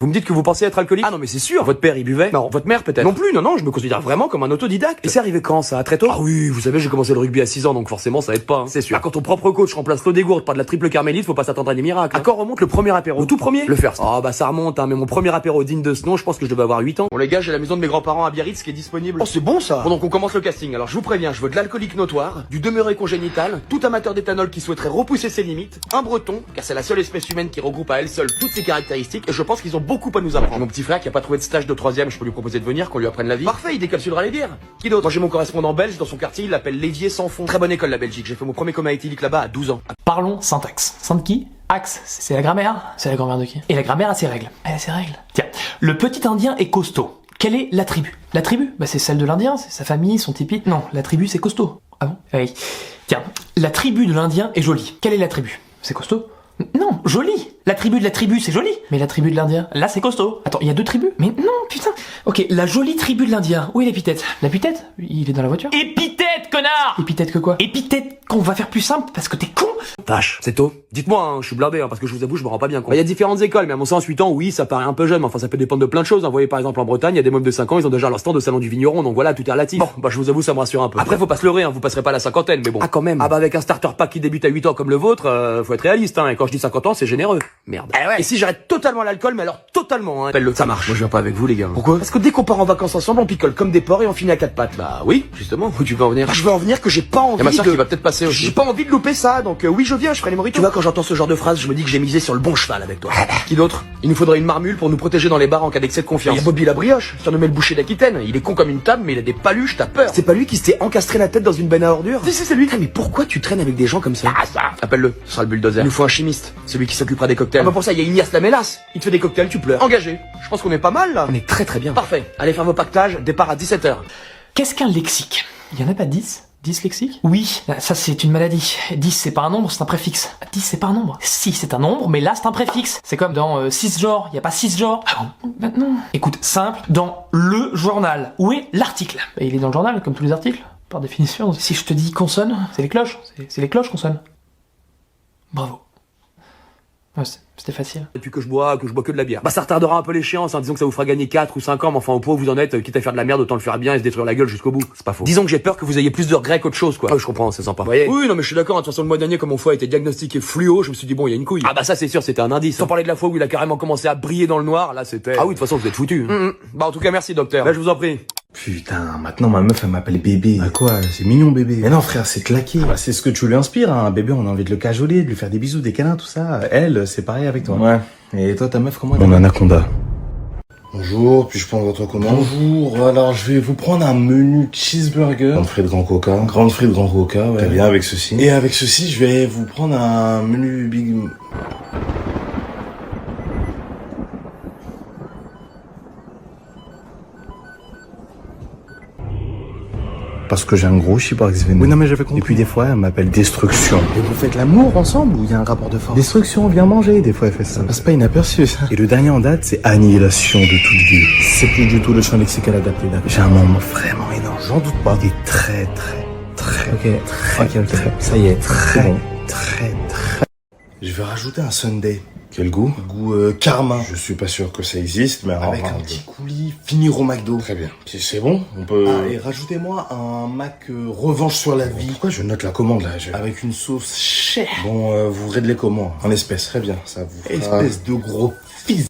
Vous me dites que vous pensez être alcoolique? Ah non mais c'est sûr. Votre père il buvait? Non. Votre mère peut-être? Non plus, non, je me considère vraiment comme un autodidacte. Et c'est arrivé quand ça? Très tôt? Ah oui, vous savez j'ai commencé le rugby à 6 ans donc forcément ça aide pas. C'est sûr. Quand ton propre coach remplace l'eau des gourdes par de la triple carmélite, faut pas s'attendre à des miracles. À quand remonte le premier apéro? Le tout premier? Le first. Ah bah ça remonte mais mon premier apéro digne de ce nom, je pense que je devais avoir 8 ans. Bon les gars, j'ai la maison de mes grands-parents à Biarritz qui est disponible. Oh c'est bon ça. Bon donc on commence le casting. Alors je vous préviens, je veux de l'alcoolique notoire, du demeuré congénital, tout amateur d'éthanol qui souhaiterait repousser ses limites, un breton, car c'est la seule espèce humaine qui regroupe à elle seule toutes ses caractéristiques et je pense qu'ils ont beaucoup à nous apprendre. Mon petit frère qui a pas trouvé de stage de 3ème, je peux lui proposer de venir, qu'on lui apprenne la vie. Parfait, il décapsulera les bières. Qui d'autre? Moi j'ai mon correspondant belge dans son quartier, il l'appelle l'évier sans fond. Très bonne école la Belgique, j'ai fait mon premier coma éthylique là-bas à 12 ans. Parlons syntaxe. Sainte qui? Axe, c'est la grammaire. C'est la grammaire de qui? Et la grammaire a ses règles. Elle a ses règles. Tiens, le petit indien est costaud. Quelle est la tribu? La tribu? Bah c'est celle de l'indien, c'est sa famille, son tipi. Non, la tribu c'est costaud. Ah bon? Oui. Tiens, la tribu de l'indien est jolie. Quelle est la tribu? C'est costaud? Non, jolie. La tribu de la tribu, c'est joli. Mais la tribu de l'Indien, là, c'est costaud. Attends, il y a deux tribus? Mais non, putain. Ok, la jolie tribu de l'Indien. Où est l'épithète? L'épithète? Il est dans la voiture. Épithète, connard! Épithète que quoi? Épithète qu'on va faire plus simple parce que t'es con. Vache, c'est tôt. Dites-moi, je suis blindé, parce que je vous avoue, je me rends pas bien compte. Il y a différentes écoles, mais à mon sens, 8 ans, oui, ça paraît un peu jeune, mais enfin, ça peut dépendre de plein de choses. Vous voyez, par exemple, en Bretagne, il y a des mômes de 5 ans, ils ont déjà leur stand au salon du vigneron, donc voilà, tout est relatif. Bon, bah, je vous avoue, ça me rassure un peu. Après, faut pas se leurrer, vous passerez pas la cinquantaine, mais bon. Ah, quand même. Ah, bah, avec un starter pack qui débute à 8 ans comme le vôtre, faut être réaliste, et quand je dis 50 ans, c'est généreux. Merde. Et si j'arrête totalement l'alcool, mais alors totalement, Appelle-le. Ça marche. Moi, je viens pas avec vous, les gars. Pourquoi? Parce que dès qu'on part en vacances ensemble, on picole comme des porcs et on finit à 4 pattes. Bah, oui, justement. Où tu veux en venir? Je veux en venir que j'ai pas envie ma soeur qui va peut-être passer aussi. J'ai pas envie de louper ça, donc oui, je viens, je ferai les moritos. Tu vois, quand j'entends ce genre de phrase, je me dis que j'ai misé sur le bon cheval avec toi. Qui d'autre? Il nous faudrait une marmule pour nous protéger dans les bars en cas d'excès de confiance. Il y a Bobby la brioche, surnommé le boucher d'Aquitaine. Il est con comme une table, mais il a des paluches, t'as peur. C'est pas lui qui s'était encastré la tête dans une benne à ordures? Si, c'est lui. Mais pourquoi tu traînes avec des gens comme ça? Ah, ça. Appelle-le, ce sera le bulldozer. Il nous faut un chimiste, celui qui s'occupera des cocktails. Ah bah pour ça, il y a Ignace la mélasse. Il te fait des cocktails, tu pleures. Engagé. Je pense qu'on est pas mal là. On est très bien. Parfait. Allez faire vos pactages, départ à 17h. Qu'est-ce qu'un lexique? Il y en a pas 10? 10 lexiques? Oui, ça c'est une maladie. 10 c'est pas un nombre, c'est un préfixe. 10 c'est pas un nombre. Si c'est un nombre, mais là c'est un préfixe. C'est comme dans 6 genres, y a pas 6 genres. Ah bon? Bah non. Écoute, simple, dans le journal, où est l'article? Bah, il est dans le journal, comme tous les articles, par définition. Si je te dis consonne, c'est les cloches. C'est les cloches consonne. Bravo. Ouais, c'était facile. Depuis que je bois que de la bière. Bah ça retardera un peu l'échéance, disons que ça vous fera gagner 4 ou 5 ans, mais enfin au point où vous en êtes, quitte à faire de la merde, autant le faire bien et se détruire la gueule jusqu'au bout. C'est pas faux. Disons que j'ai peur que vous ayez plus de regrets qu'autre chose, quoi. Je comprends, c'est sympa. Vous voyez? Oui, non mais je suis d'accord, de toute façon le mois dernier, comme mon foie a été diagnostiqué fluo, je me suis dit bon, il y a une couille. Ah bah ça c'est sûr, c'était un indice. Sans parler de la fois où il a carrément commencé à briller dans le noir, là c'était... Ah oui, de toute façon vous êtes foutus. Bah en tout cas merci docteur. Là je vous en prie. Putain, maintenant ma meuf elle m'appelle bébé. Ah quoi? C'est mignon bébé. Mais non frère, c'est claqué. Bah, c'est ce que tu lui inspires, hein. Un bébé, on a envie de le cajoler, de lui faire des bisous, des câlins, tout ça. Elle, c'est pareil avec toi. Ouais. Et toi, ta meuf, comment elle est? Mon anaconda. Bonjour, puis-je prendre votre commande? Bonjour, alors je vais vous prendre un menu cheeseburger. Grande frite grand coca. Grande frite grand coca, ouais. Très bien, avec ceci. Et avec ceci, je vais vous prendre un menu big... Parce que j'ai un gros chiparx véneux. Oui, non, mais j'avais compris. Et puis des fois, elle m'appelle Destruction. Et vous faites l'amour ensemble ou il y a un rapport de force? Destruction, viens manger. Des fois, elle fait ça. Ça passe pas inaperçu, ça. Et le dernier en date, c'est annihilation de toute vie. C'est plus du tout le champ lexical adapté, là. J'ai un membre vraiment énorme. J'en doute pas. Et très. Ok. Ça y est. Très. Je vais rajouter un sundae. Quel goût? Goût karma. Je suis pas sûr que ça existe, mais avec un petit coulis, finir au McDo. Très bien. C'est bon, on peut... Ah, et rajoutez-moi un Mac revanche sur la vie. Pourquoi je note la commande là? Avec une sauce chère. Bon, vous réglez comment? En espèces, très bien. Ça vous fera... Espèce de gros fils.